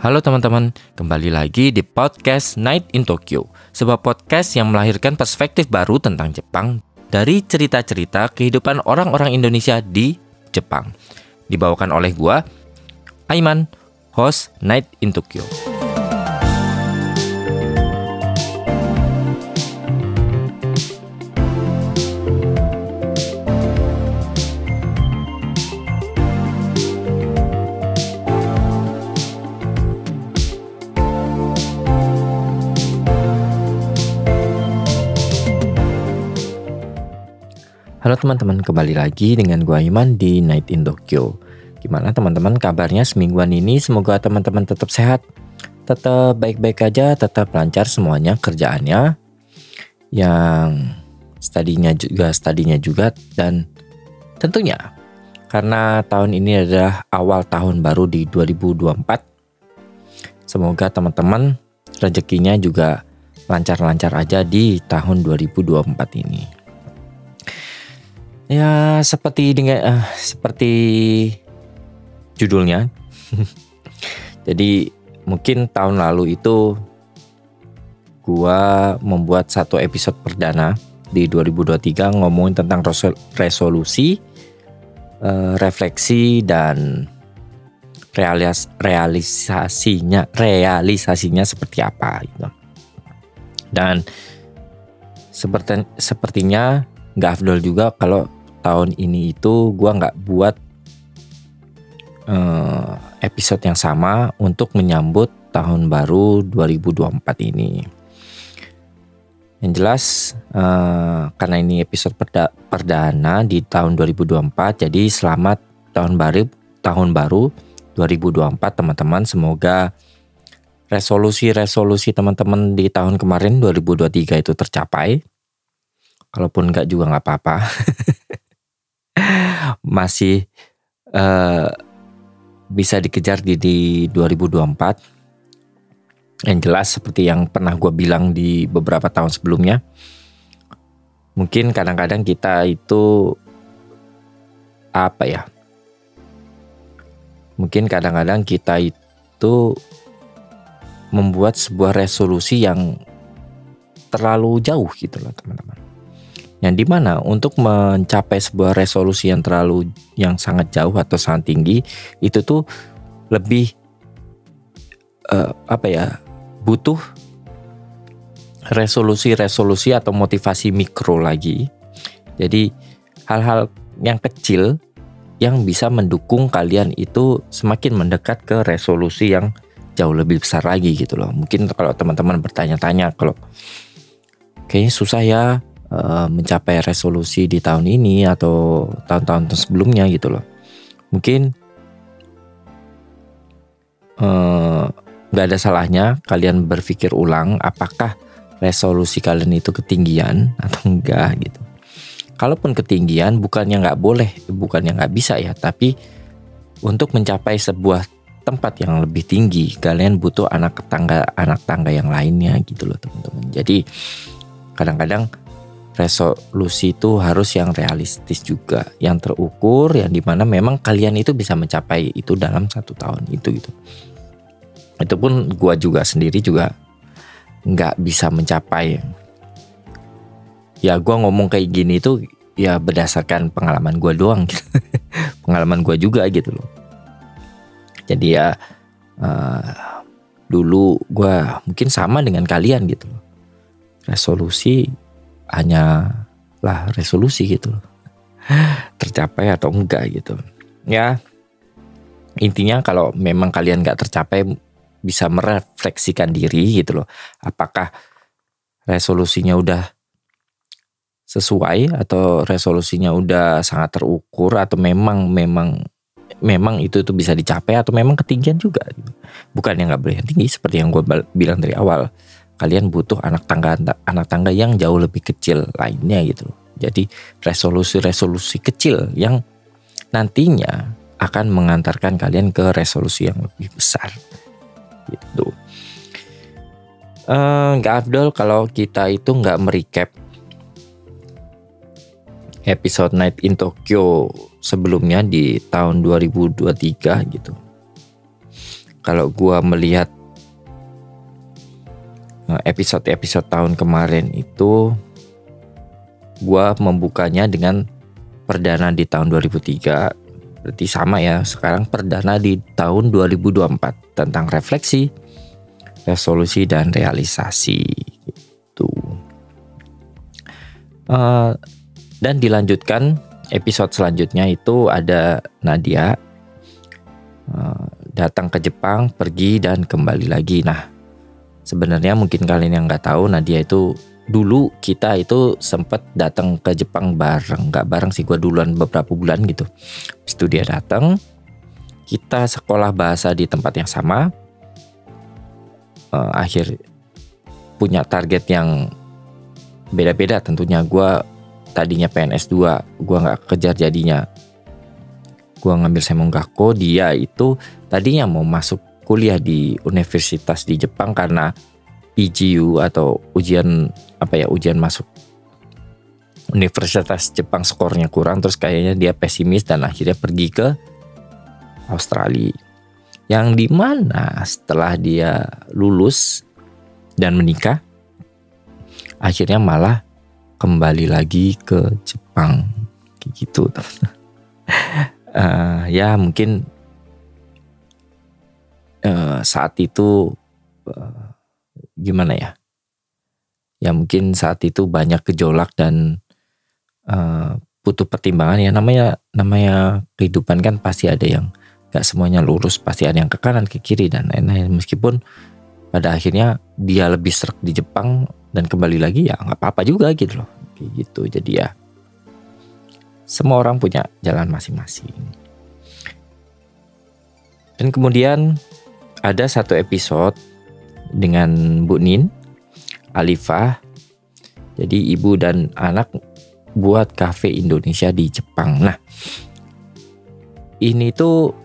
Halo teman-teman, kembali lagi di podcast Night in Tokyo, sebuah podcast yang melahirkan perspektif baru tentang Jepang dari cerita-cerita kehidupan orang-orang Indonesia di Jepang. Dibawakan oleh gua, Aiman, host Night in Tokyo. Halo teman-teman, kembali lagi dengan gua Iman di Night in Tokyo. Gimana teman-teman kabarnya semingguan ini? Semoga teman-teman tetap sehat, tetap baik-baik aja, tetap lancar semuanya kerjaannya, yang studinya juga, dan tentunya karena tahun ini adalah awal tahun baru di 2024. Semoga teman-teman rezekinya juga lancar-lancar aja di tahun 2024 ini. Ya seperti judulnya. Jadi mungkin tahun lalu itu gua membuat satu episode perdana di 2023 ngomongin tentang resolusi, refleksi dan realisasinya seperti apa gitu. Dan sepertinya nggak afdol juga kalau tahun ini itu gue nggak buat episode yang sama untuk menyambut tahun baru 2024 ini. Yang jelas karena ini episode perdana di tahun 2024, jadi selamat tahun baru 2024 teman-teman. Semoga resolusi teman-teman di tahun kemarin 2023 itu tercapai. Kalaupun enggak juga nggak apa-apa. Masih bisa dikejar di 2024. Yang jelas seperti yang pernah gue bilang di beberapa tahun sebelumnya, mungkin kadang-kadang kita itu mungkin kadang-kadang kita itu membuat sebuah resolusi yang terlalu jauh gitu loh teman-teman. Yang dimana untuk mencapai sebuah resolusi yang sangat jauh atau sangat tinggi itu tuh lebih butuh resolusi atau motivasi mikro lagi. Jadi hal-hal yang kecil yang bisa mendukung kalian itu semakin mendekat ke resolusi yang jauh lebih besar lagi gitu loh. Mungkin kalau teman-teman bertanya-tanya, kalau kayaknya susah ya mencapai resolusi di tahun ini atau tahun-tahun sebelumnya gitu loh. Mungkin gak ada salahnya kalian berpikir ulang apakah resolusi kalian itu ketinggian atau enggak gitu. Kalaupun ketinggian bukannya gak bisa ya, tapi untuk mencapai sebuah tempat yang lebih tinggi kalian butuh anak tangga yang lainnya gitu loh teman-teman. Jadi kadang-kadang resolusi itu harus yang realistis juga, yang terukur, yang dimana memang kalian itu bisa mencapai itu dalam 1 tahun itu gitu. Itu pun gua juga sendiri juga nggak bisa mencapai. Ya gua ngomong kayak gini itu ya berdasarkan pengalaman gua doang gitu. Pengalaman gua juga gitu loh. Jadi ya dulu gua mungkin sama dengan kalian gitu loh. Resolusi hanyalah resolusi gitu loh. Tercapai atau enggak gitu. Ya intinya kalau memang kalian enggak tercapai, bisa merefleksikan diri gitu loh. Apakah resolusinya udah sesuai atau resolusinya udah sangat terukur, atau memang itu bisa dicapai, atau memang ketinggian juga gitu. Bukan yang enggak boleh yang tinggi seperti yang gue bilang dari awal. Kalian butuh anak tangga yang jauh lebih kecil lainnya gitu loh. Jadi resolusi kecil yang nantinya akan mengantarkan kalian ke resolusi yang lebih besar gitu. Gak afdol kalau kita itu gak merecap episode Night in Tokyo sebelumnya di tahun 2023 gitu. kalau gue melihat episode-episode tahun kemarin itu, gue membukanya dengan perdana di tahun 2003, berarti sama ya, sekarang perdana di tahun 2024 tentang refleksi, resolusi, dan realisasi gitu. Dan dilanjutkan episode selanjutnya itu ada Nadia datang ke Jepang, pergi dan kembali lagi. Nah, sebenarnya mungkin kalian yang nggak tahu, Nadia itu dulu kita itu sempat datang ke Jepang bareng, nggak bareng sih, gue duluan beberapa bulan gitu. Habis itu dia datang, kita sekolah bahasa di tempat yang sama. Akhir punya target yang beda-beda tentunya. Gue tadinya PNS 2, gue nggak kejar jadinya. Gue ngambil Semonggakko, dia itu tadinya mau masuk kuliah di universitas di Jepang karena IGU atau ujian masuk universitas Jepang skornya kurang, terus kayaknya dia pesimis dan akhirnya pergi ke Australia. Yang dimana setelah dia lulus dan menikah, akhirnya malah kembali lagi ke Jepang kayak gitu. Ya mungkin saat itu gimana ya? Ya mungkin saat itu banyak gejolak dan butuh pertimbangan ya, namanya kehidupan kan pasti ada yang gak semuanya lurus, pasti ada yang ke kanan ke kiri dan lain-lain. Meskipun pada akhirnya dia lebih serak di Jepang dan kembali lagi, ya nggak apa-apa juga gitu loh, kayak gitu. Jadi ya semua orang punya jalan masing-masing. Dan kemudian ada satu episode dengan Bu Nin, Alifah. Jadi ibu dan anak buat kafe Indonesia di Jepang. Nah, ini tuh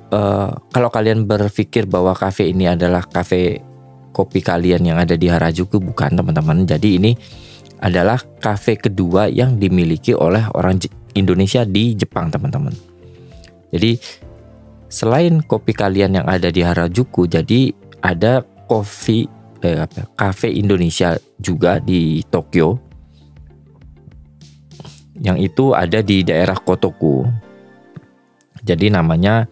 kalau kalian berpikir bahwa kafe ini adalah kafe kopi kalian yang ada di Harajuku, bukan teman-teman. Jadi ini adalah kafe kedua yang dimiliki oleh orang Indonesia di Jepang, teman-teman. Jadi selain kopi kalian yang ada di Harajuku, jadi ada kafe Indonesia juga di Tokyo, yang itu ada di daerah Kotoku. Jadi namanya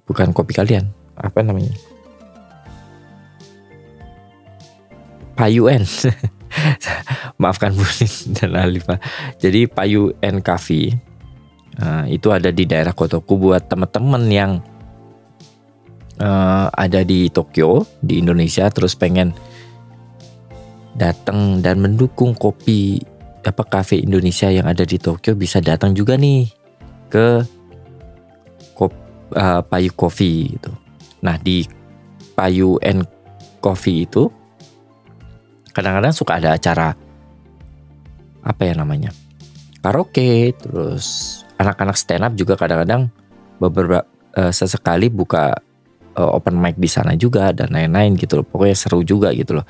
bukan kopi kalian, apa namanya? Payuen. Maafkan Bu Nin dan Alifah. Jadi Payuen Cafe itu ada di daerah Kotoku. Buat teman-teman yang ada di Tokyo, di Indonesia, terus pengen datang dan mendukung kafe Indonesia yang ada di Tokyo, bisa datang juga nih ke Payu Coffee gitu. Nah, di Payuen Coffee itu kadang-kadang suka ada acara karaoke, terus anak-anak stand up juga kadang-kadang beberapa sesekali buka open mic di sana juga dan lain-lain gitu loh. Pokoknya seru juga gitu loh.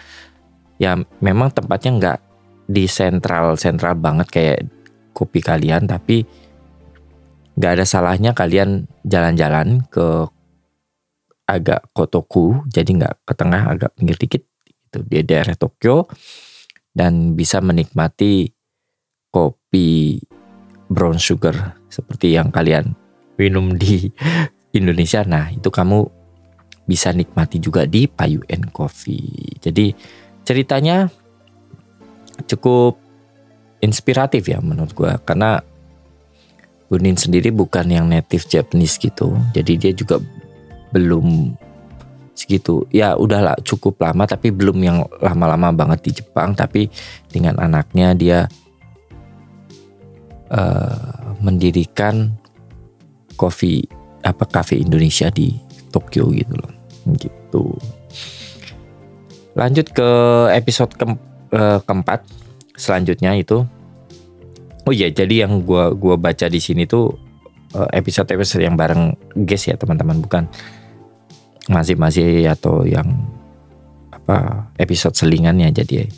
Ya memang tempatnya nggak di sentral banget kayak kopi kalian, tapi nggak ada salahnya kalian jalan-jalan ke agak Kotoku, jadi nggak ke tengah, agak pinggir dikit itu di daerah Tokyo, dan bisa menikmati kopi brown sugar seperti yang kalian minum di Indonesia. Nah, itu kamu bisa nikmati juga di Payuen Coffee. Jadi ceritanya cukup inspiratif ya menurut gue, karena Bu Nin sendiri bukan yang native Japanese gitu, jadi dia juga belum segitu, ya udahlah cukup lama tapi belum yang lama-lama banget di Jepang, tapi dengan anaknya dia mendirikan kafe Indonesia di Tokyo gitu loh, gitu. Lanjut ke episode keempat selanjutnya itu. Oh iya, jadi yang gua baca di sini tuh episode yang bareng guys ya teman-teman, bukan masih atau yang episode selingannya. Jadi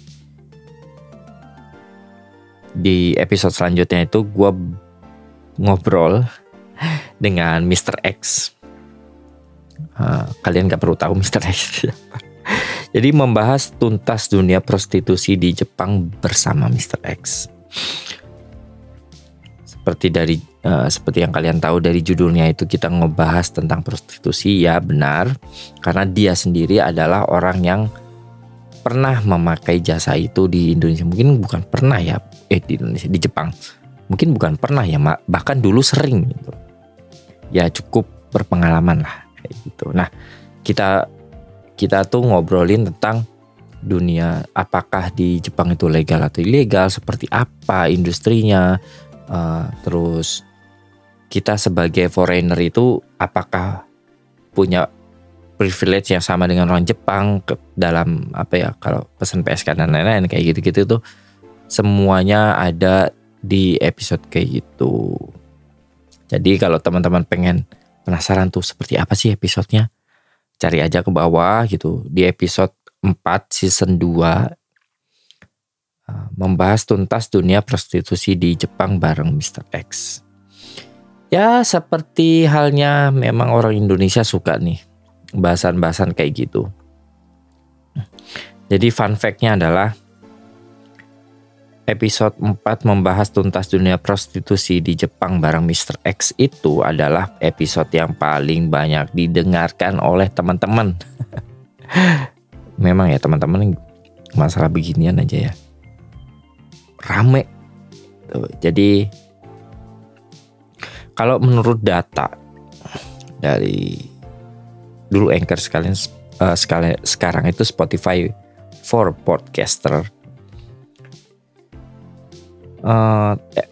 di episode selanjutnya itu gua ngobrol dengan Mr. X. Kalian gak perlu tahu Mr. X. Jadi membahas tuntas dunia prostitusi di Jepang bersama Mr. X. Seperti yang kalian tahu dari judulnya itu, kita ngebahas tentang prostitusi. Ya benar, karena dia sendiri adalah orang yang pernah memakai jasa itu di Indonesia. Mungkin bukan pernah ya, di Indonesia, di Jepang. Mungkin bukan pernah ya, bahkan dulu sering gitu. Ya cukup berpengalaman lah kayak gitu. Nah, kita tuh ngobrolin tentang dunia, apakah di Jepang itu legal atau ilegal, seperti apa industrinya, terus kita sebagai foreigner itu apakah punya privilege yang sama dengan orang Jepang dalam kalau pesan PSK dan lain-lain kayak gitu-gitu tuh, semuanya ada di episode kayak gitu. Jadi kalau teman-teman pengen penasaran tuh seperti apa sih episodenya, cari aja ke bawah gitu, di episode 4 season 2 membahas tuntas dunia prostitusi di Jepang bareng Mr. X. Ya seperti halnya memang orang Indonesia suka nih bahasan-bahasan kayak gitu. Jadi fun fact-nya adalah episode 4 membahas tuntas dunia prostitusi di Jepang bareng Mr. X itu adalah episode yang paling banyak didengarkan oleh teman-teman. Memang ya teman-teman, masalah beginian aja ya rame tuh. Jadi kalau menurut data dari dulu Anchor sekarang itu Spotify for podcaster,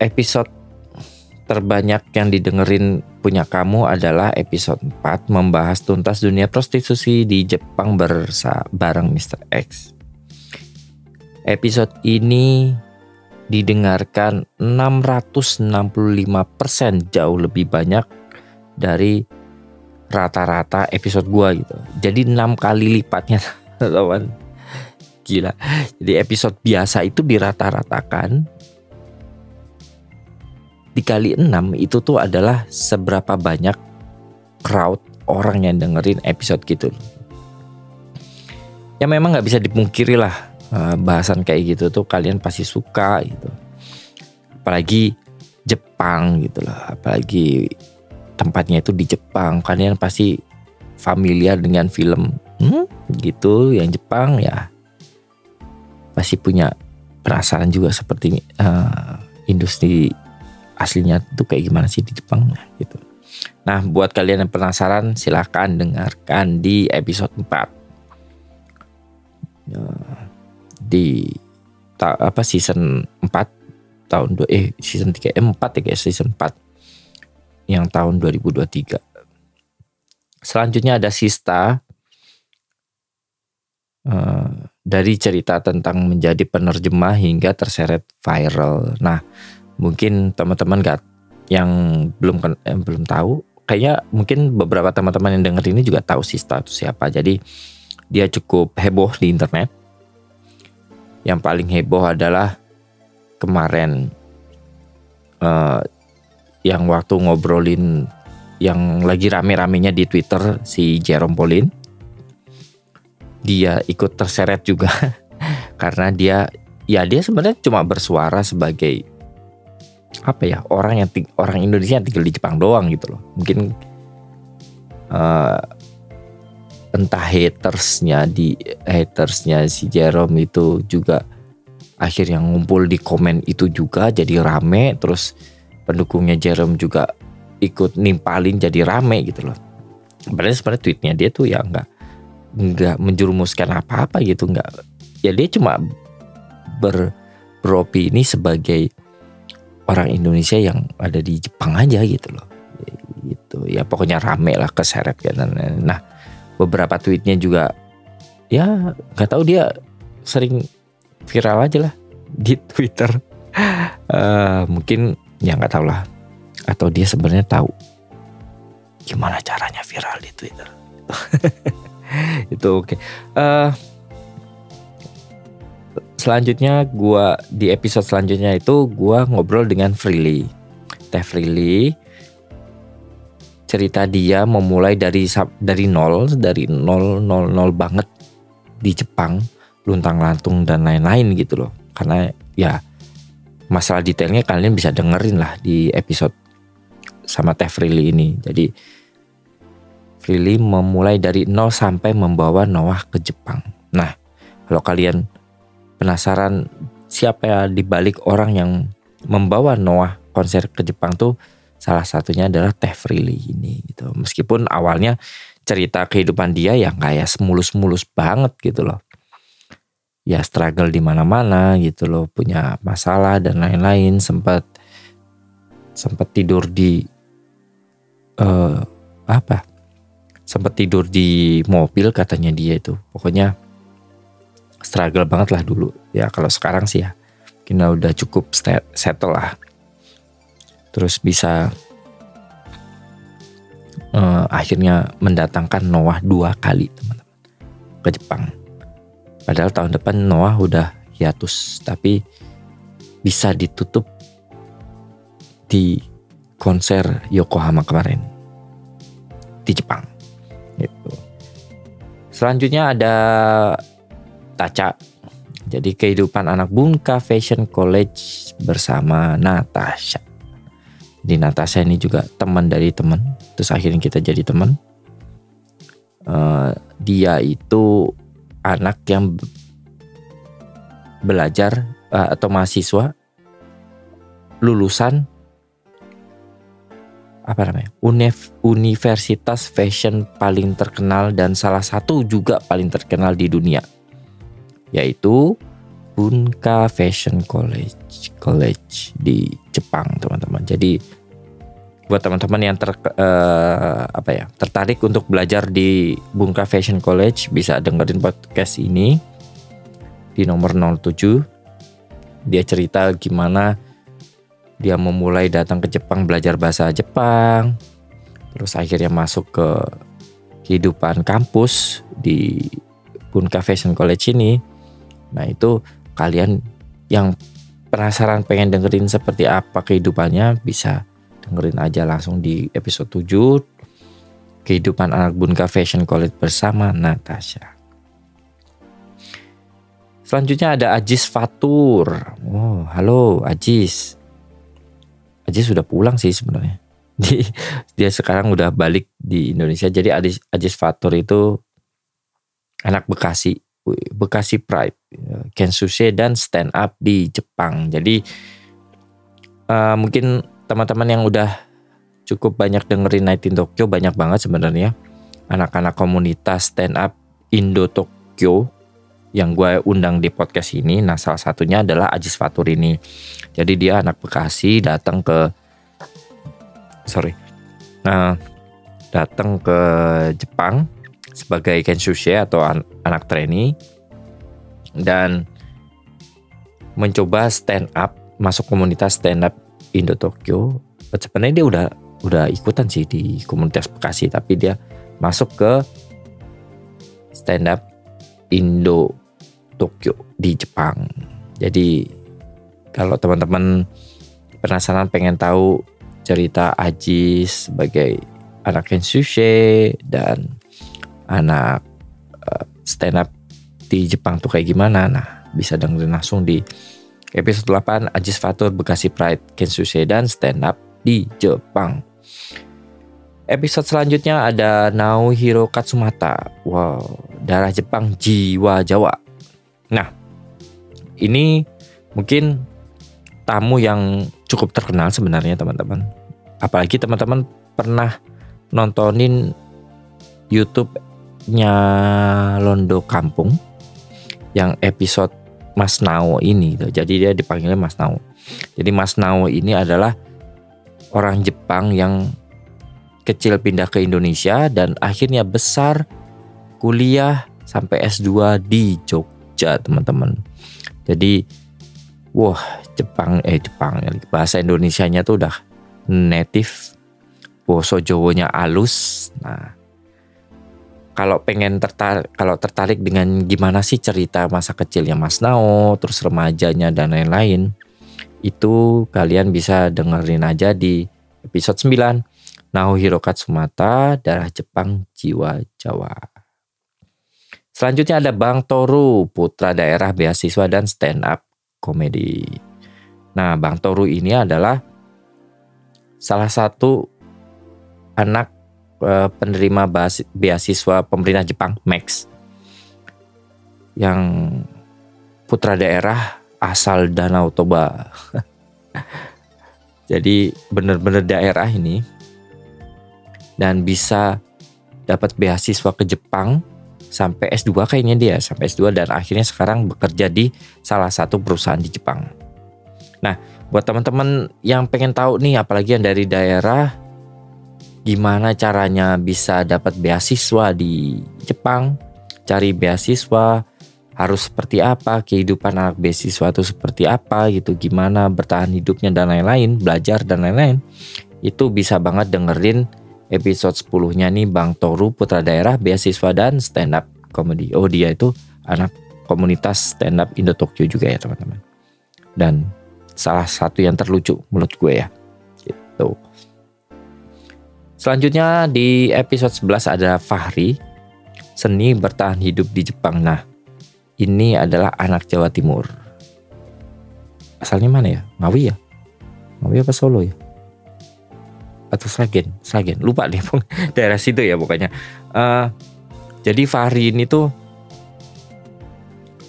episode terbanyak yang didengerin punya kamu adalah episode 4 membahas tuntas dunia prostitusi di Jepang bareng Mr. X. Episode ini didengarkan 665%, jauh lebih banyak dari rata-rata episode gua gitu. Jadi 6 kali lipatnya, teman. Gila. Jadi episode biasa itu dirata-ratakan dikali 6 itu tuh adalah seberapa banyak crowd orang yang dengerin episode gitu. Ya memang nggak bisa dipungkiri lah, bahasan kayak gitu tuh kalian pasti suka gitu. Apalagi Jepang gitu loh, apalagi tempatnya itu di Jepang, kalian pasti familiar dengan film gitu yang Jepang ya. Pasti punya penasaran juga seperti industri aslinya tuh kayak gimana sih di Jepang gitu. Nah, buat kalian yang penasaran silahkan dengarkan di episode 4 di season 4 season 3 4 ya guys, season 4 yang tahun 2023. Selanjutnya ada Sista, dari cerita tentang menjadi penerjemah hingga terseret viral. Nah, mungkin teman-teman yang belum tahu, kayaknya mungkin beberapa teman-teman yang denger ini juga tahu Sista itu siapa. Jadi dia cukup heboh di internet. Yang paling heboh adalah kemarin yang waktu ngobrolin yang lagi rame-ramenya di Twitter, si Jerome Pauline. Dia ikut terseret juga karena dia sebenarnya cuma bersuara sebagai orang Indonesia yang tinggal di Jepang doang gitu loh. Mungkin entah hatersnya si Jerome itu juga akhirnya ngumpul di komen itu juga jadi rame, terus pendukungnya Jerome juga ikut nimpalin jadi rame gitu loh. Sebenarnya tweetnya dia tuh ya nggak menjerumuskan apa-apa gitu, ya dia cuma beropini sebagai orang Indonesia yang ada di Jepang aja gitu loh. Gitu ya, pokoknya rame lah, keseret kan. Nah, beberapa tweetnya juga ya nggak tahu, dia sering viral aja lah di Twitter. Mungkin ya nggak tahu lah, atau dia sebenarnya tahu gimana caranya viral di Twitter. Itu oke. Selanjutnya di episode selanjutnya itu gua ngobrol dengan Freely, Teh Freely. cerita dia memulai dari nol banget di Jepang, luntang-lantung dan lain-lain gitu loh. Karena ya masalah detailnya kalian bisa dengerin lah di episode sama Teh Freely ini. Jadi Freely memulai dari nol sampai membawa Noah ke Jepang. Nah, kalau kalian penasaran siapa ya di balik orang yang membawa Noah konser ke Jepang tuh, salah satunya adalah Teh Freely ini gitu. Meskipun awalnya cerita kehidupan dia yang kayak semulus-mulus banget gitu loh. Ya struggle di mana-mana gitu loh, punya masalah dan lain-lain, sempat tidur di sempat tidur di mobil katanya dia itu. Pokoknya struggle banget lah dulu. Ya kalau sekarang sih ya mungkin udah cukup settle lah. Terus bisa akhirnya mendatangkan Noah 2 kali teman-teman ke Jepang. Padahal tahun depan Noah udah hiatus, tapi bisa ditutup di konser Yokohama kemarin di Jepang gitu. Selanjutnya ada Tacha. Jadi kehidupan anak Bunka Fashion College bersama Natasha. Jadi Natasha ini juga teman dari teman. Terus akhirnya kita jadi teman. Dia itu anak yang belajar atau mahasiswa lulusan universitas fashion paling terkenal dan salah satu juga paling terkenal di dunia, yaitu Bunka Fashion College di Jepang teman-teman. Jadi buat teman-teman yang tertarik untuk belajar di Bunka Fashion College, bisa dengerin podcast ini di nomor 07. Dia cerita gimana dia memulai datang ke Jepang belajar bahasa Jepang, terus akhirnya masuk ke kehidupan kampus di Bunka Fashion College ini. Nah itu kalian yang penasaran pengen dengerin seperti apa kehidupannya, bisa dengerin aja langsung di episode 7 kehidupan anak Bunka Fashion College bersama Natasha. Selanjutnya ada Ajis Fatur. Oh, halo Ajis. Ajis sudah pulang sih sebenarnya. Dia sekarang udah balik di Indonesia. Jadi Ajis Fatur itu anak Bekasi Pride, Kensuke dan stand up di Jepang. Jadi mungkin teman-teman yang udah cukup banyak dengerin Night in Tokyo, banyak banget sebenarnya anak-anak komunitas stand up Indo Tokyo yang gue undang di podcast ini. Nah salah satunya adalah Ajis Fatur ini. Jadi dia anak Bekasi datang ke Jepang sebagai Kensuke atau anak trainee dan mencoba stand up, masuk komunitas stand up Indo Tokyo. Sebenarnya dia udah ikutan sih di komunitas Bekasi, tapi dia masuk ke stand up Indo Tokyo di Jepang. Jadi kalau teman-teman penasaran pengen tahu cerita Ajis sebagai anak Kensuke dan anak stand up di Jepang tuh kayak gimana, nah bisa dengerin langsung di episode 8 Ajis Fatur Bekasi Pride, Kensuke dan stand up di Jepang. Episode selanjutnya ada Naohiro Katsumata. Wow, darah Jepang jiwa Jawa. Nah, ini mungkin tamu yang cukup terkenal sebenarnya teman-teman. Apalagi teman-teman pernah nontonin YouTube-nya Londo Kampung yang episode Mas Nao ini. Jadi dia dipanggilnya Mas Nao. Jadi Mas Nao ini adalah orang Jepang yang kecil pindah ke Indonesia dan akhirnya besar kuliah sampai S2 di Jogja teman-teman. Jadi Jepang bahasa Indonesianya tuh udah native, boso Jawanya alus. Nah, kalau tertarik dengan gimana sih cerita masa kecilnya Mas Nao, terus remajanya dan lain-lain, itu kalian bisa dengerin aja di episode 9 Naohiro Katsumata, darah Jepang, jiwa Jawa. Selanjutnya ada Bang Toru, putra daerah, beasiswa, dan stand up komedi. Nah, Bang Toru ini adalah salah satu anak penerima beasiswa pemerintah Jepang, Max, yang putra daerah asal Danau Toba. Jadi benar-benar daerah ini, dan bisa dapat beasiswa ke Jepang sampai S2 kayaknya dia, sampai S2, dan akhirnya sekarang bekerja di salah satu perusahaan di Jepang. Nah, buat teman-teman yang pengen tahu nih, apalagi yang dari daerah, gimana caranya bisa dapat beasiswa di Jepang, cari beasiswa harus seperti apa, kehidupan anak beasiswa itu seperti apa gitu, gimana bertahan hidupnya dan lain-lain, belajar dan lain-lain, itu bisa banget dengerin episode 10-nya nih, Bang Toru, putra daerah, beasiswa, dan stand up comedy. Oh, dia itu anak komunitas stand up Indo Tokyo juga ya teman-teman. Dan salah satu yang terlucu menurut gue ya. Gitu. Selanjutnya di episode 11 ada Fahri, seni bertahan hidup di Jepang. Nah, ini adalah anak Jawa Timur. Asalnya mana ya? Ngawi ya? Ngawi apa Solo ya? Atau Sragen, lupa deh, daerah situ ya pokoknya. Jadi Fahri ini tuh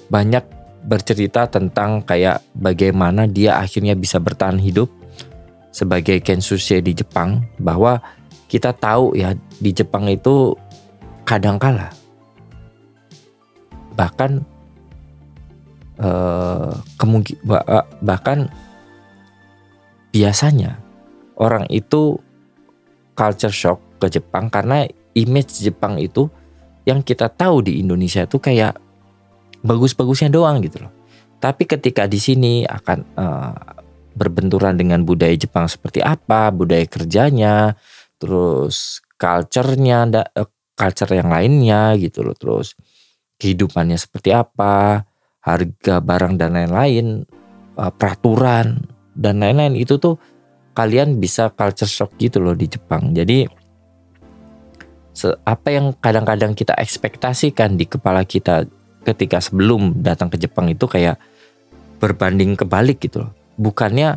banyak bercerita tentang kayak bagaimana dia akhirnya bisa bertahan hidup sebagai kensuke di Jepang, bahwa kita tahu ya di Jepang itu kadangkala bahkan bahkan biasanya orang itu culture shock ke Jepang karena image Jepang itu yang kita tahu di Indonesia itu kayak bagus-bagusnya doang gitu loh. Tapi ketika di sini akan berbenturan dengan budaya Jepang seperti apa, budaya kerjanya, terus culture-nya, culture yang lainnya gitu loh, terus kehidupannya seperti apa, harga barang dan lain-lain, peraturan dan lain-lain, itu tuh kalian bisa culture shock gitu loh di Jepang. Jadi apa yang kadang-kadang kita ekspektasikan di kepala kita ketika sebelum datang ke Jepang itu kayak berbanding kebalik gitu loh. Bukannya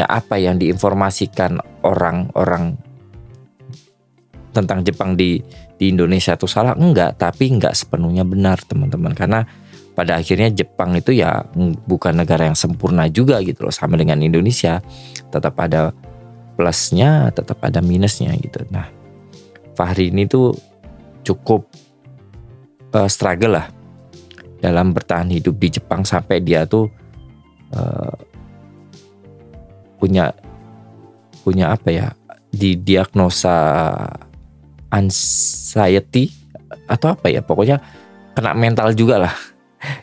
apa yang diinformasikan orang-orang tentang Jepang di Indonesia itu salah, enggak, tapi enggak sepenuhnya benar teman-teman, karena pada akhirnya Jepang itu ya bukan negara yang sempurna juga gitu loh, sama dengan Indonesia, tetap ada plusnya, tetap ada minusnya gitu. Nah, Fahri ini tuh cukup struggle lah dalam bertahan hidup di Jepang, sampai dia tuh punya apa ya, didiagnosa anxiety atau apa ya, pokoknya kena mental juga lah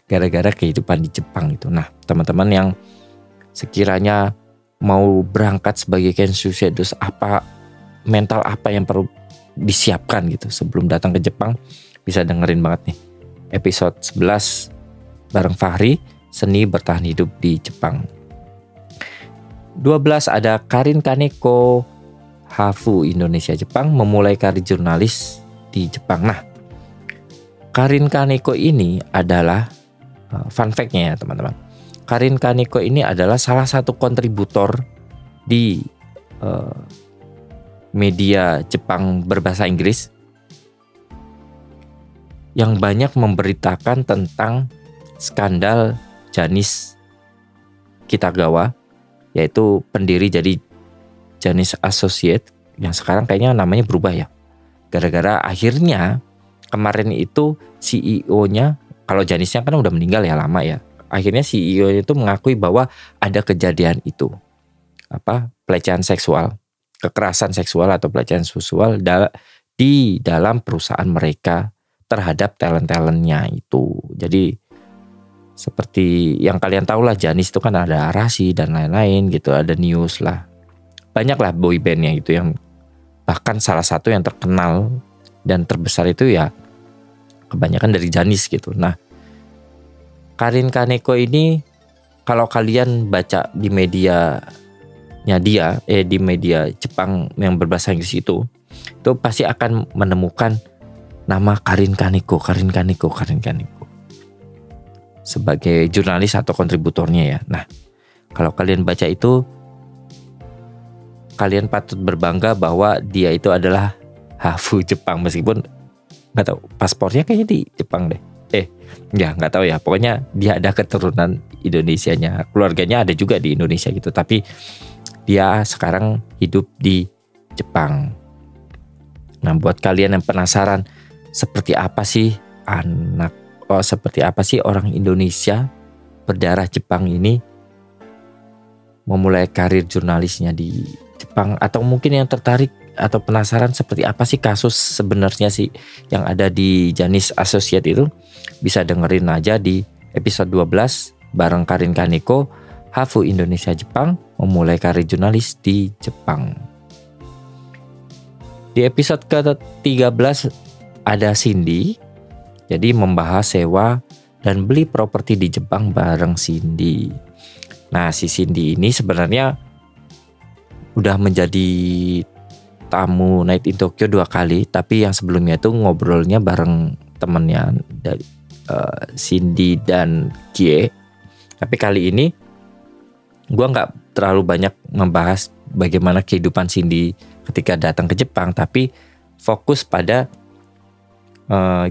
gara-gara kehidupan di Jepang itu. Nah, teman-teman yang sekiranya mau berangkat sebagai kensuke, terus apa mental apa yang perlu disiapkan gitu sebelum datang ke Jepang, bisa dengerin banget nih episode 11 bareng Fahri, seni bertahan hidup di Jepang. 12 ada Karin Kaneko, Hafu, Indonesia Jepang, memulai karir jurnalis di Jepang. Nah, Karin Kaneko ini adalah fun fact-nya ya teman-teman. Karin Kaneko ini adalah salah satu kontributor di media Jepang berbahasa Inggris yang banyak memberitakan tentang skandal Janis Kitagawa, yaitu pendiri jadi Janis Associate yang sekarang kayaknya namanya berubah ya. Gara-gara akhirnya kemarin itu CEO-nya, kalau Janisnya kan udah meninggal ya lama ya. Akhirnya CEO-nya itu mengakui bahwa ada kejadian itu. Pelecehan seksual, kekerasan seksual atau pelecehan seksual di dalam perusahaan mereka terhadap talent-talentnya itu. Jadi seperti yang kalian tahu lah, Janis itu kan ada Arashi dan lain-lain gitu, ada News lah. Banyak lah boy bandnya itu, yang bahkan salah satu yang terkenal dan terbesar itu ya kebanyakan dari Janis gitu. Nah, Karin Kaneko ini kalau kalian baca di media dia di media Jepang yang berbahasa Inggris itu pasti akan menemukan nama Karin Kaneko sebagai jurnalis atau kontributornya ya. Nah, kalau kalian baca itu, kalian patut berbangga bahwa dia itu adalah Hafu Jepang, meskipun nggak tahu paspornya kayaknya di Jepang deh. Ya nggak tahu ya. Pokoknya dia ada keturunan Indonesianya, keluarganya ada juga di Indonesia gitu. Tapi dia sekarang hidup di Jepang. Nah, buat kalian yang penasaran seperti apa sih orang Indonesia berdarah Jepang ini memulai karir jurnalisnya di Jepang, atau mungkin yang tertarik atau penasaran seperti apa sih kasus sebenarnya sih yang ada di Janis Associate itu, bisa dengerin aja di episode 12 bareng Karin Kaneko, Hafu Indonesia Jepang, memulai karir jurnalis di Jepang. Di episode ke-13 ada Cindy, jadi membahas sewa dan beli properti di Jepang bareng Cindy. Nah, si Cindy ini sebenarnya udah menjadi tamu Night in Tokyo 2 kali, tapi yang sebelumnya itu ngobrolnya bareng temennya dari Cindy dan Kie. Tapi kali ini gue nggak terlalu banyak membahas bagaimana kehidupan Cindy ketika datang ke Jepang, tapi fokus pada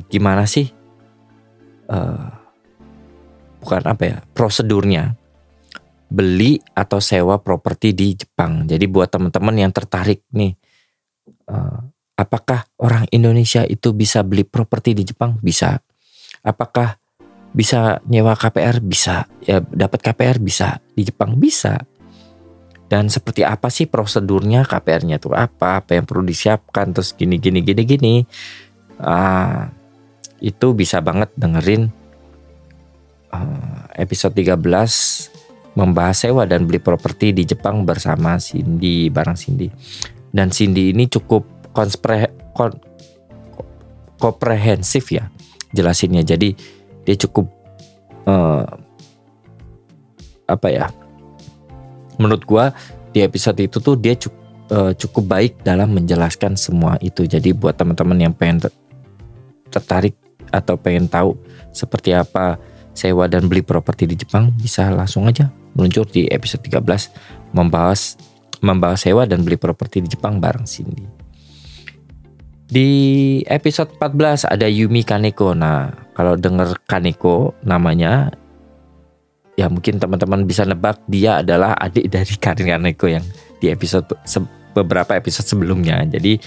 gimana sih prosedurnya beli atau sewa properti di Jepang. Jadi buat teman-teman yang tertarik nih, apakah orang Indonesia itu bisa beli properti di Jepang? Bisa. Apakah bisa nyewa KPR? Bisa. Ya, dapat KPR bisa di Jepang? Bisa. Dan seperti apa sih prosedurnya, KPR-nya itu apa yang perlu disiapkan, terus gini. Itu bisa banget dengerin episode 13 membahas sewa dan beli properti di Jepang bersama Cindy, bareng Cindy. Dan Cindy ini cukup komprehensif ya jelasinnya. Jadi dia cukup menurut gua di episode itu tuh dia cukup baik dalam menjelaskan semua itu. Jadi buat teman-teman yang pengen tertarik atau pengen tahu seperti apa sewa dan beli properti di Jepang, bisa langsung aja meluncur di episode 13 membahas sewa dan beli properti di Jepang bareng Cindy. Di episode 14 ada Yumi Kaneko. Nah, kalau denger Kaneko namanya, ya mungkin teman-teman bisa nebak dia adalah adik dari Karin Kaneko yang di beberapa episode sebelumnya. Jadi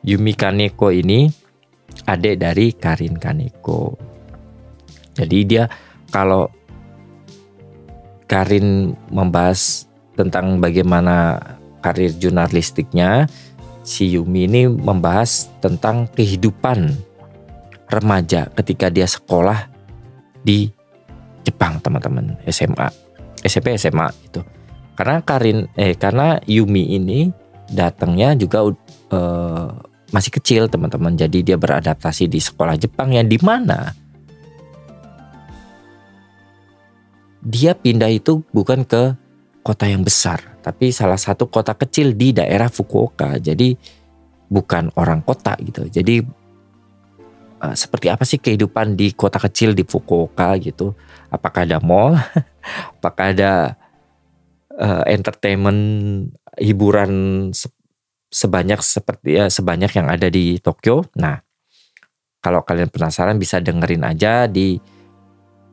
Yumi Kaneko ini adik dari Karin Kaneko. Jadi dia, kalau Karin membahas tentang bagaimana karir jurnalistiknya, si Yumi ini membahas tentang kehidupan remaja ketika dia sekolah di Jepang, teman-teman, SMP SMA itu. Karena Yumi ini datangnya juga masih kecil, teman-teman. Jadi dia beradaptasi di sekolah Jepang yang dimana dia pindah itu bukan ke kota yang besar, tapi salah satu kota kecil di daerah Fukuoka. Jadi bukan orang kota gitu. Jadi seperti apa sih kehidupan di kota kecil di Fukuoka gitu? Apakah ada mall? Apakah ada entertainment, hiburan sebanyak yang ada di Tokyo? Nah, kalau kalian penasaran bisa dengerin aja di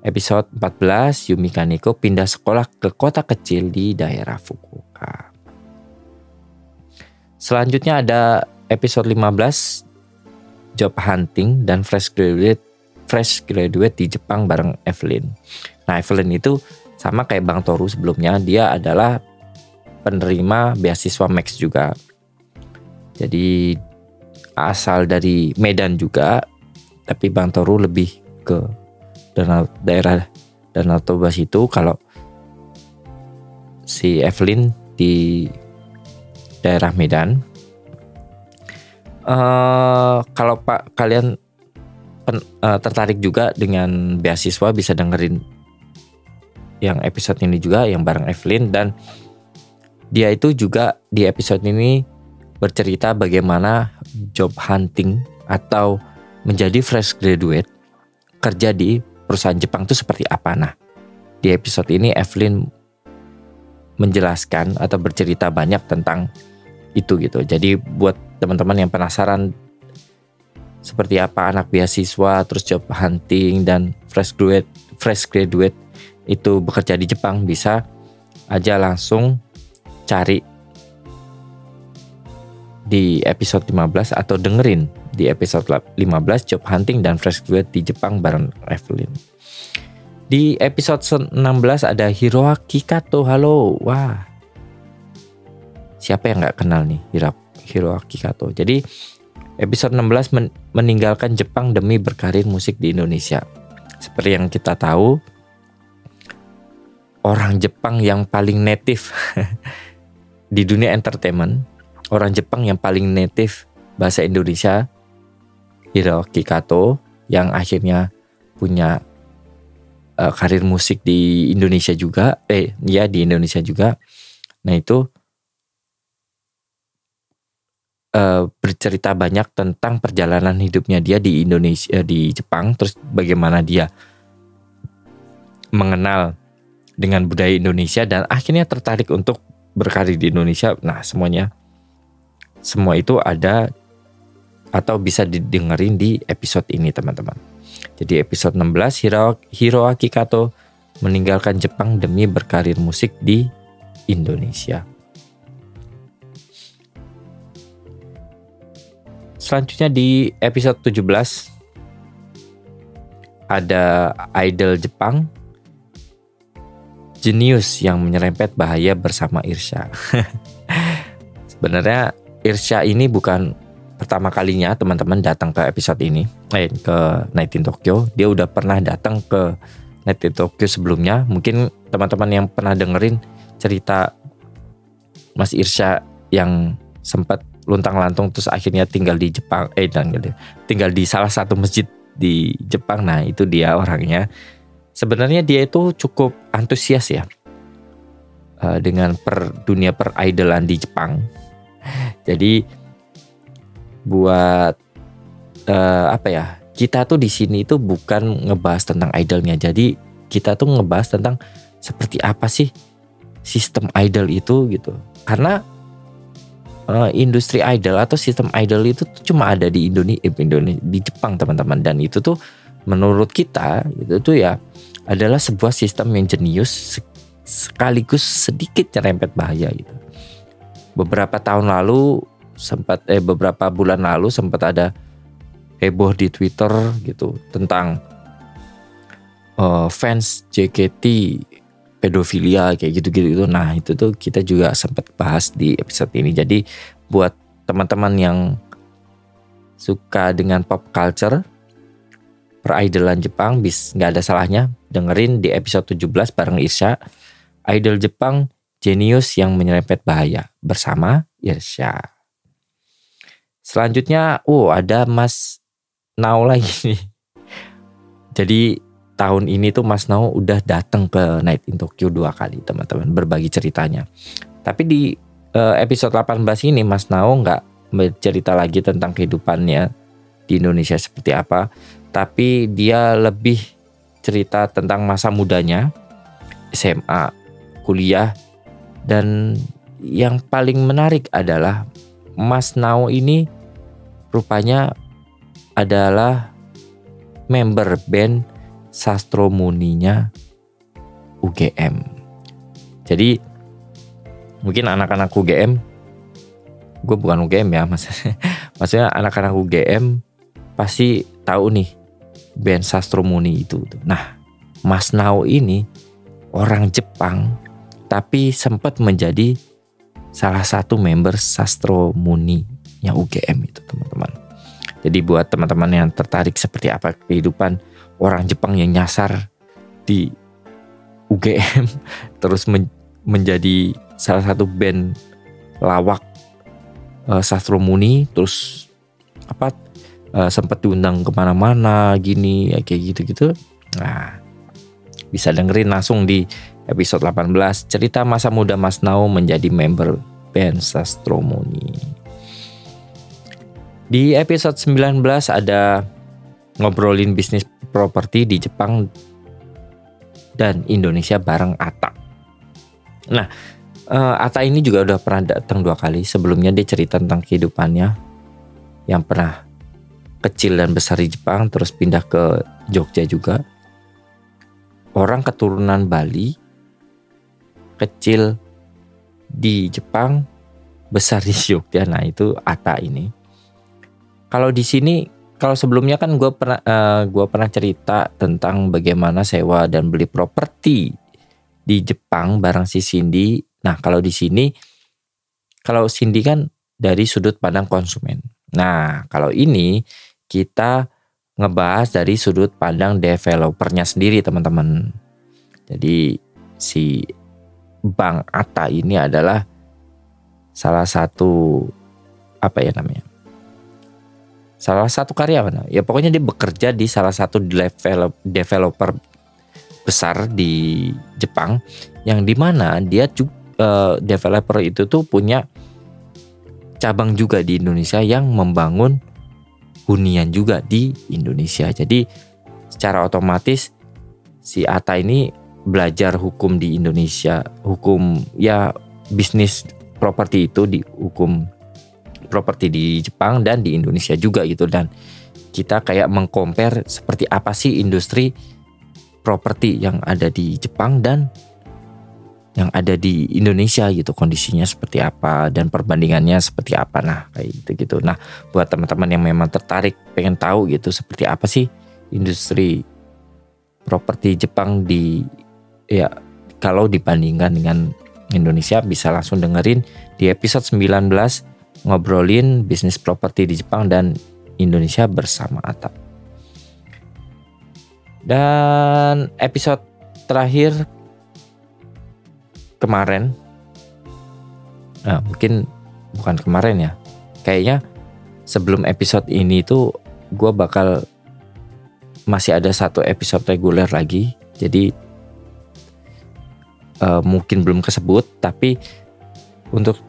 episode 14, Yumi Kaneko pindah sekolah ke kota kecil di daerah Fukuoka. Selanjutnya ada episode 15, Job Hunting dan Fresh Graduate di Jepang bareng Evelyn. Nah, Evelyn itu sama kayak Bang Toru sebelumnya, dia adalah penerima beasiswa Max juga. Jadi asal dari Medan juga, tapi Bang Toru lebih ke daerah Danau Toba situ. Kalau si Evelyn di daerah Medan. Kalau kalian tertarik juga dengan beasiswa, bisa dengerin yang episode ini juga yang bareng Evelyn. Dan Dia itu juga di episode ini bercerita bagaimana job hunting atau menjadi fresh graduate kerja di perusahaan Jepang itu seperti apa. Nah, di episode ini Evelyn menjelaskan atau bercerita banyak tentang itu gitu. Jadi buat teman-teman yang penasaran seperti apa anak beasiswa, terus job hunting dan fresh graduate itu bekerja di Jepang, bisa aja langsung cari di episode 15 atau dengerin di episode 15 job hunting dan fresh graduate di Jepang bareng Evelyn. Di episode 16 ada Hiroaki Kato. Halo, wah, siapa yang nggak kenal nih Hiroaki Kato. Jadi episode 16 meninggalkan Jepang demi berkarir musik di Indonesia. Seperti yang kita tahu, orang Jepang yang paling native di dunia entertainment, orang Jepang yang paling native bahasa Indonesia, Hiroaki Kato, yang akhirnya punya karir musik di Indonesia juga, di Indonesia juga. Nah itu bercerita banyak tentang perjalanan hidupnya dia di Indonesia, di Jepang, terus bagaimana dia mengenal dengan budaya Indonesia dan akhirnya tertarik untuk berkarir di Indonesia. Nah, semua itu ada atau bisa didengerin di episode ini, teman-teman. Jadi episode 16 Hiroaki Kato meninggalkan Jepang demi berkarir musik di Indonesia. Selanjutnya di episode 17 ada idol Jepang jenius yang menyerempet bahaya bersama Irsha. Sebenarnya Irsha ini bukan pertama kalinya teman-teman datang ke episode ini, ke Night in Tokyo. Dia udah pernah datang ke Night in Tokyo sebelumnya. Mungkin teman-teman yang pernah dengerin cerita Mas Irsha yang sempat luntang-lantung terus akhirnya tinggal di Jepang, tinggal di salah satu masjid di Jepang. Nah itu dia orangnya. Sebenarnya dia itu cukup antusias ya dengan dunia peridolan di Jepang. Jadi buat kita tuh di sini tuh bukan ngebahas tentang idolnya. Jadi kita tuh ngebahas tentang seperti apa sih sistem idol itu gitu. Karena industri idol atau sistem idol itu tuh cuma ada di Indonesia, di Jepang, teman-teman. Dan itu tuh menurut kita itu tuh ya adalah sebuah sistem yang jenius sekaligus sedikit nyerempet bahaya gitu. Beberapa bulan lalu sempat ada heboh di Twitter gitu tentang fans JKT pedofilia kayak gitu-gitu. Nah itu tuh kita juga sempat bahas di episode ini. Jadi buat teman-teman yang suka dengan pop culture, peridolan Jepang, nggak ada salahnya dengerin di episode 17 bareng Irsha, idol Jepang jenius yang menyerempet bahaya bersama Irsha. Selanjutnya ada Mas Nao lagi nih. Jadi tahun ini tuh Mas Nao udah datang ke Night in Tokyo 2 kali, teman-teman, berbagi ceritanya. Tapi di episode 18 ini Mas Nao nggak bercerita lagi tentang kehidupannya di Indonesia seperti apa, tapi dia lebih cerita tentang masa mudanya, SMA, kuliah, dan yang paling menarik adalah Mas Nao ini rupanya adalah member band Sastro Muninya UGM. Jadi mungkin anak-anak UGM, gue bukan UGM ya maksudnya anak-anak UGM pasti tahu nih band Sastro Muni itu. Nah Mas Nao ini orang Jepang tapi sempat menjadi salah satu member Sastro Muninya UGM itu, teman-teman. Jadi buat teman-teman yang tertarik seperti apa kehidupan orang Jepang yang nyasar di UGM terus menjadi salah satu band lawak Sastro Muni, terus sempat diundang kemana-mana gini ya, kayak gitu-gitu. Nah bisa dengerin langsung di episode 18, cerita masa muda Mas Nao menjadi member band Sastromuni. Di episode 19 ada ngobrolin bisnis properti di Jepang dan Indonesia bareng Ata. Nah, Ata ini juga udah pernah datang 2 kali. Sebelumnya dia cerita tentang kehidupannya yang pernah kecil dan besar di Jepang, terus pindah ke Jogja juga. Orang keturunan Bali, kecil di Jepang, besar di Jogja. Nah, itu Ata ini. Kalau di sini, kalau sebelumnya kan gue pernah cerita tentang bagaimana sewa dan beli properti di Jepang bareng si Cindy. Nah, kalau di sini, kalau Cindy kan dari sudut pandang konsumen. Nah, kalau ini kita ngebahas dari sudut pandang developernya sendiri, teman-teman. Jadi si Bang Ata ini adalah salah satu salah satu karyawan. Ya pokoknya dia bekerja di salah satu developer besar di Jepang, yang dimana dia juga developer itu tuh punya cabang juga di Indonesia yang membangun hunian juga di Indonesia. Jadi secara otomatis si Ata ini belajar hukum di Indonesia, hukum ya bisnis properti itu di hukum properti di Jepang dan di Indonesia juga gitu. Dan kita kayak mengcompare seperti apa sih industri properti yang ada di Jepang dan yang ada di Indonesia gitu, kondisinya seperti apa dan perbandingannya seperti apa. Nah kayak gitu. Nah buat teman-teman yang memang tertarik pengen tahu gitu seperti apa sih industri properti Jepang kalau dibandingkan dengan Indonesia, bisa langsung dengerin di episode 19 ngobrolin bisnis properti di Jepang dan Indonesia bersama Ata. Dan episode terakhir kemarin, mungkin bukan kemarin ya, kayaknya sebelum episode ini tuh gue bakal masih ada 1 episode reguler lagi. Jadi mungkin belum kesebut, tapi untuk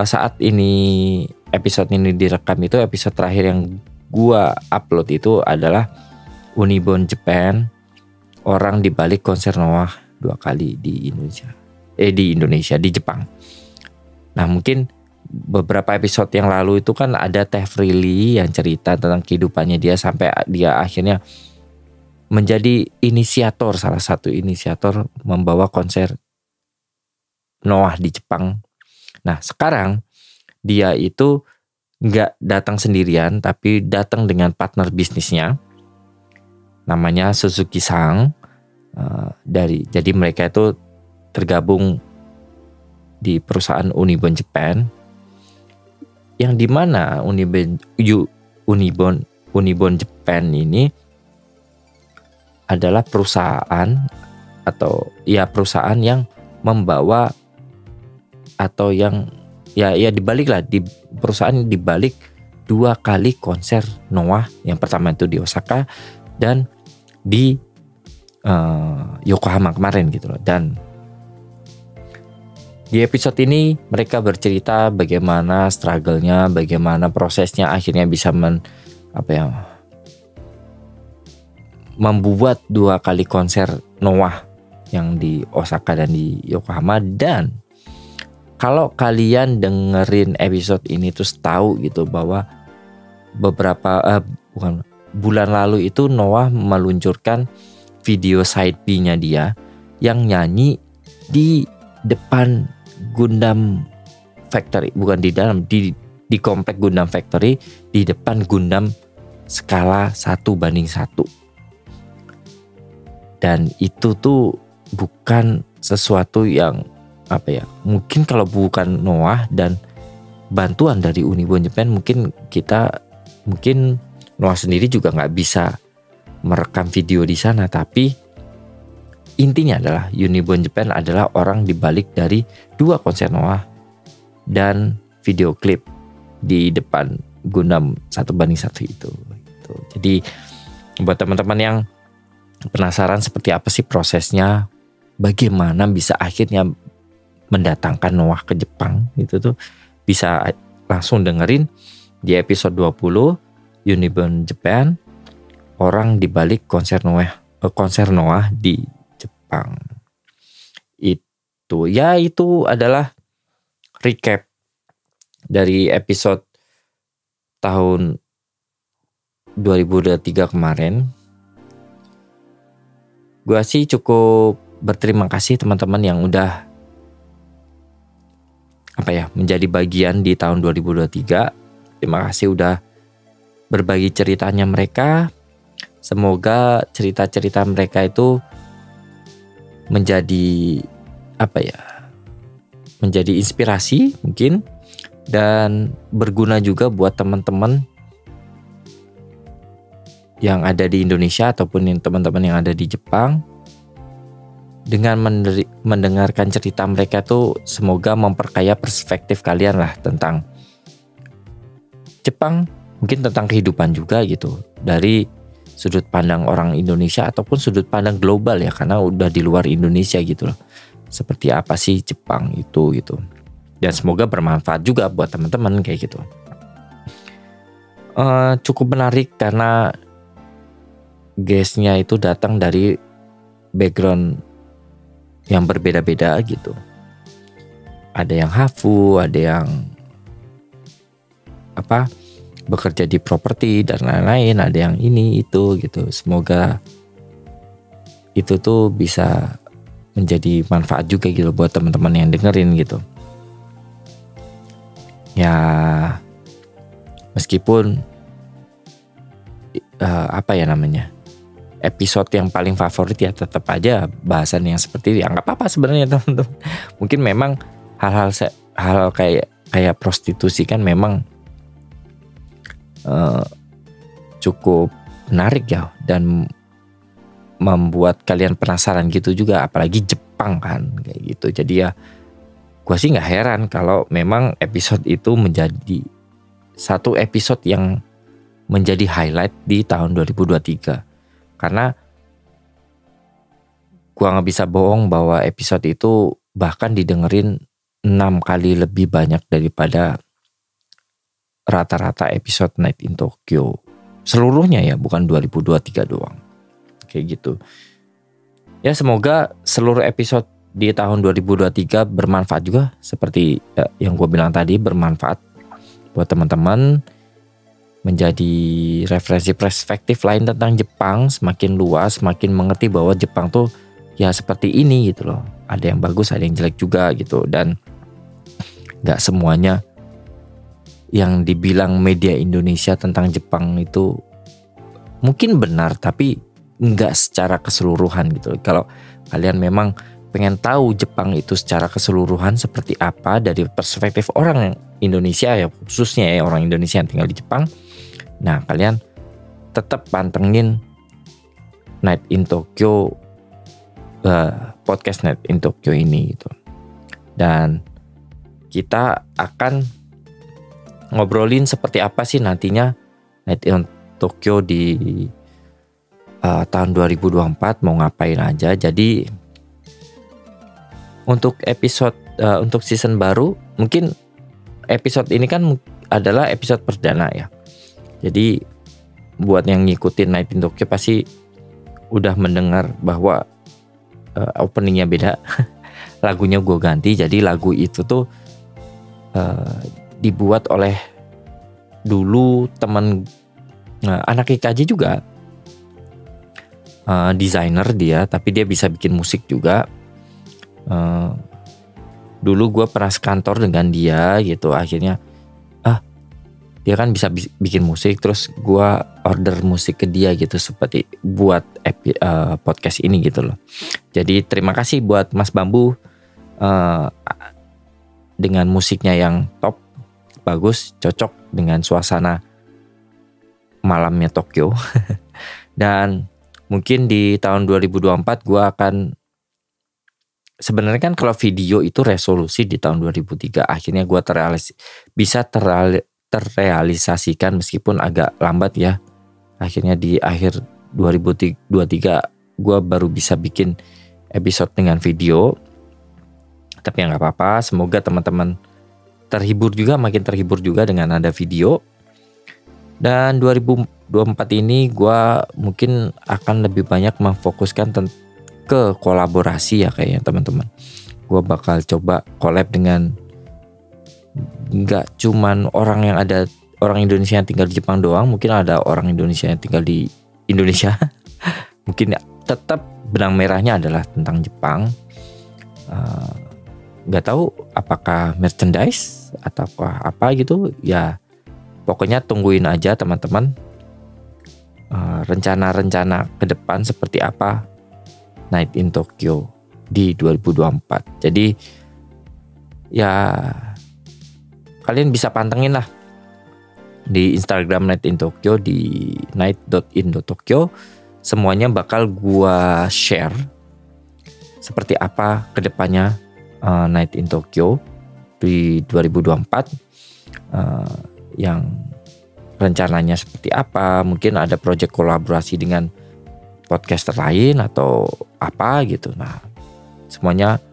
saat ini episode ini direkam itu episode terakhir yang gua upload itu adalah Unibon Japan, orang dibalik konser Noah 2 kali di Jepang. Nah mungkin beberapa episode yang lalu itu kan ada Teh Frilly yang cerita tentang kehidupannya dia sampai dia akhirnya menjadi salah satu inisiator membawa konser Noah di Jepang. Nah sekarang dia itu nggak datang sendirian, tapi datang dengan partner bisnisnya, namanya Suzuki Sang. Jadi mereka itu tergabung di perusahaan Unibon Japan, yang dimana Unibon Japan ini adalah perusahaan yang membawa atau yang dibalik di perusahaan dibalik 2 kali konser Noah. Yang pertama itu di Osaka dan di Yokohama kemarin gitu loh. Dan di episode ini mereka bercerita bagaimana struggle-nya, bagaimana prosesnya akhirnya bisa membuat 2 kali konser Noah yang di Osaka dan di Yokohama. Dan kalau kalian dengerin episode ini terus tahu gitu bahwa bulan lalu itu Noah meluncurkan video side B-nya dia yang nyanyi di depan Gundam Factory, bukan di dalam, di komplek Gundam Factory, di depan Gundam skala 1:1. Dan itu tuh bukan sesuatu yang mungkin kalau bukan Noah dan bantuan dari Unibon Japan, mungkin Noah sendiri juga nggak bisa merekam video di sana. Tapi intinya adalah Unibon Japan adalah orang dibalik dari 2 konser Noah dan video klip di depan Gundam 1:1 itu. Jadi buat teman-teman yang penasaran seperti apa sih prosesnya bagaimana bisa akhirnya mendatangkan Noah ke Jepang, itu tuh bisa langsung dengerin di episode 20 Uniborn Japan, orang dibalik konser Noah di Jepang. Itu adalah recap dari episode tahun 2023 kemarin. Gua sih cukup berterima kasih teman-teman yang udah menjadi bagian di tahun 2023. Terima kasih udah berbagi ceritanya mereka. Semoga cerita-cerita mereka itu menjadi menjadi inspirasi mungkin, dan berguna juga buat teman-teman yang ada di Indonesia ataupun teman-teman yang ada di Jepang. Dengan mendengarkan cerita mereka tuh semoga memperkaya perspektif kalian lah tentang Jepang, mungkin tentang kehidupan juga gitu, dari sudut pandang orang Indonesia ataupun sudut pandang global ya, karena udah di luar Indonesia gitu loh. Seperti apa sih Jepang itu gitu. Dan semoga bermanfaat juga buat teman-teman kayak gitu. Cukup menarik karena guestnya itu datang dari background yang berbeda-beda gitu. Ada yang hafu, ada yang bekerja di properti dan lain-lain, ada yang ini itu gitu. Semoga itu tuh bisa menjadi manfaat juga gitu buat teman-teman yang dengerin gitu. Ya meskipun episode yang paling favorit ya tetap aja bahasan yang seperti ini. Ya nggak apa-apa sebenarnya teman-teman. Mungkin memang hal kayak prostitusi kan memang cukup menarik ya, dan membuat kalian penasaran gitu juga, apalagi Jepang kan kayak gitu. Jadi ya gue sih nggak heran kalau memang episode itu menjadi satu episode yang menjadi highlight di tahun 2023. Karena gua nggak bisa bohong bahwa episode itu bahkan didengerin 6 kali lebih banyak daripada rata-rata episode Night in Tokyo seluruhnya ya, bukan 2023 doang kayak gitu ya. Semoga seluruh episode di tahun 2023 bermanfaat juga, seperti yang gue bilang tadi, bermanfaat buat teman-teman, menjadi referensi perspektif lain tentang Jepang, semakin luas, semakin mengerti bahwa Jepang tuh ya seperti ini gitu loh. Ada yang bagus, ada yang jelek juga gitu, dan gak semuanya yang dibilang media Indonesia tentang Jepang itu mungkin benar, tapi gak secara keseluruhan gitu. Kalau kalian memang pengen tahu Jepang itu secara keseluruhan seperti apa dari perspektif orang Indonesia ya, khususnya ya orang Indonesia yang tinggal di Jepang, nah kalian tetap pantengin Night in Tokyo, podcast Night in Tokyo ini gitu. Dan kita akan ngobrolin seperti apa sih nantinya Night in Tokyo di tahun 2024, mau ngapain aja. Jadi untuk episode untuk season baru, mungkin episode ini kan adalah episode perdana ya. Jadi buat yang ngikutin Night in Tokyo pasti udah mendengar bahwa openingnya beda. Lagunya gue ganti, jadi lagu itu tuh dibuat oleh dulu teman anak IKJ juga, desainer dia, tapi dia bisa bikin musik juga. Dulu gue pernah sekantor dengan dia gitu, akhirnya dia kan bisa bikin musik, terus gue order musik ke dia gitu, seperti buat podcast ini gitu loh. Jadi terima kasih buat Mas Bambu dengan musiknya yang top, bagus, cocok dengan suasana malamnya Tokyo. Dan mungkin di tahun 2024 gue akan, sebenarnya kan kalau video itu resolusi di tahun 2003, akhirnya gue bisa terrealisasikan meskipun agak lambat ya. Akhirnya di akhir 2023 gue baru bisa bikin episode dengan video. Tapi ya nggak apa-apa, semoga teman-teman makin terhibur juga dengan ada video. Dan 2024 ini gue mungkin akan lebih banyak memfokuskan ke kolaborasi ya kayaknya teman-teman. Gue bakal coba collab dengan nggak cuman orang Indonesia yang tinggal di Jepang doang, mungkin ada orang Indonesia yang tinggal di Indonesia. Mungkin tetap benang merahnya adalah tentang Jepang. Nggak tahu apakah merchandise atau apa gitu ya. Pokoknya tungguin aja teman-teman rencana-rencana ke depan seperti apa Night in Tokyo di 2024. Jadi ya kalian bisa pantengin lah di Instagram Night in Tokyo di night.in.tokyo. Semuanya bakal gua share seperti apa ke depannya Night in Tokyo di 2024. Yang rencananya seperti apa, mungkin ada proyek kolaborasi dengan podcaster lain atau apa gitu. Nah, semuanya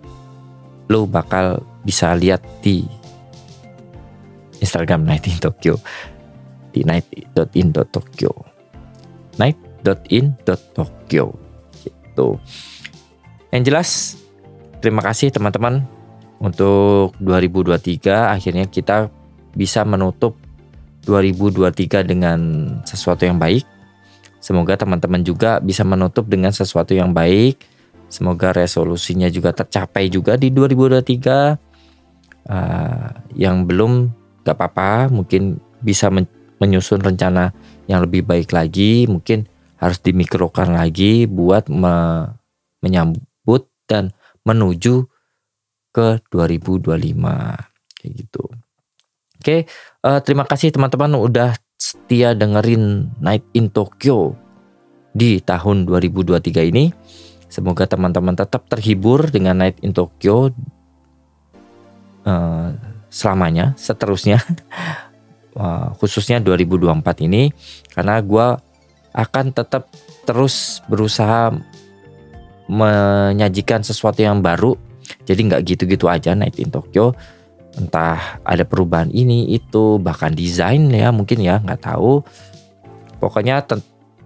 lo bakal bisa lihat di Instagram Night in Tokyo di night.in.tokyo night.in.tokyo gitu. Yang jelas terima kasih teman-teman, untuk 2023 akhirnya kita bisa menutup 2023 dengan sesuatu yang baik. Semoga teman-teman juga bisa menutup dengan sesuatu yang baik. Semoga resolusinya juga tercapai juga di 2023. Yang belum gak apa-apa, mungkin bisa menyusun rencana yang lebih baik lagi. Mungkin harus dimikrokan lagi buat menyambut dan menuju ke 2025 kayak gitu. Oke, terima kasih teman-teman udah setia dengerin Night in Tokyo di tahun 2023 ini. Semoga teman-teman tetap terhibur dengan Night in Tokyo selamanya, seterusnya. Khususnya 2024 ini, karena gue akan tetap terus berusaha menyajikan sesuatu yang baru. Jadi gak gitu-gitu aja Night in Tokyo. Entah ada perubahan ini itu, bahkan desain ya mungkin ya, nggak tahu. Pokoknya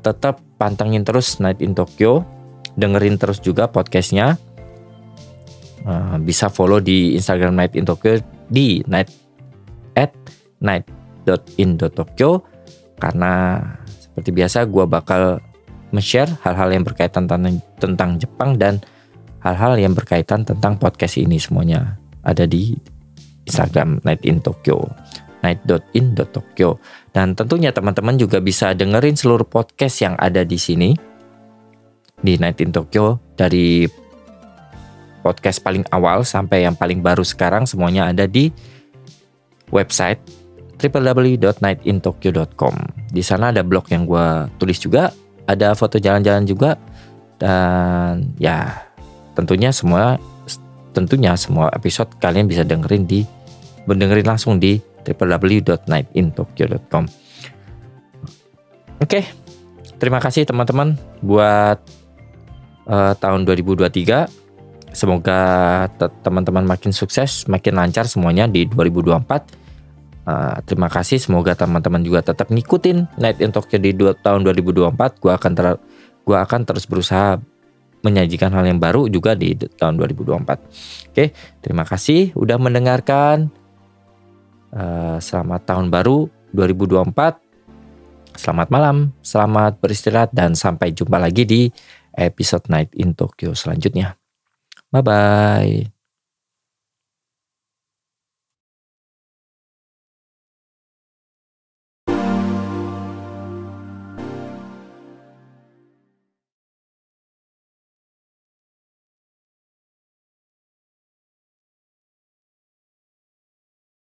tetap pantengin terus Night in Tokyo, dengerin terus juga podcastnya. Bisa follow di Instagram Night in Tokyo di night.in.tokyo, karena seperti biasa gue bakal share hal-hal yang berkaitan tentang Jepang dan hal-hal yang berkaitan tentang podcast ini. Semuanya ada di Instagram Night in Tokyo, night.in.tokyo. Dan tentunya teman-teman juga bisa dengerin seluruh podcast yang ada di sini di Night in Tokyo, dari podcast paling awal sampai yang paling baru sekarang, semuanya ada di website www.nightintokyo.com. Di sana ada blog yang gue tulis juga, ada foto jalan-jalan juga, dan ya tentunya semua episode kalian bisa dengerin langsung di www.nightintokyo.com. Oke, terima kasih teman-teman buat tahun 2023. Semoga teman-teman makin sukses, makin lancar semuanya di 2024. Terima kasih, semoga teman-teman juga tetap ngikutin Night in Tokyo di tahun 2024. Gua akan terus berusaha menyajikan hal yang baru juga di tahun 2024. Oke, terima kasih udah mendengarkan. Selamat tahun baru 2024. Selamat malam, selamat beristirahat, dan sampai jumpa lagi di episode Night in Tokyo selanjutnya. Bye-bye.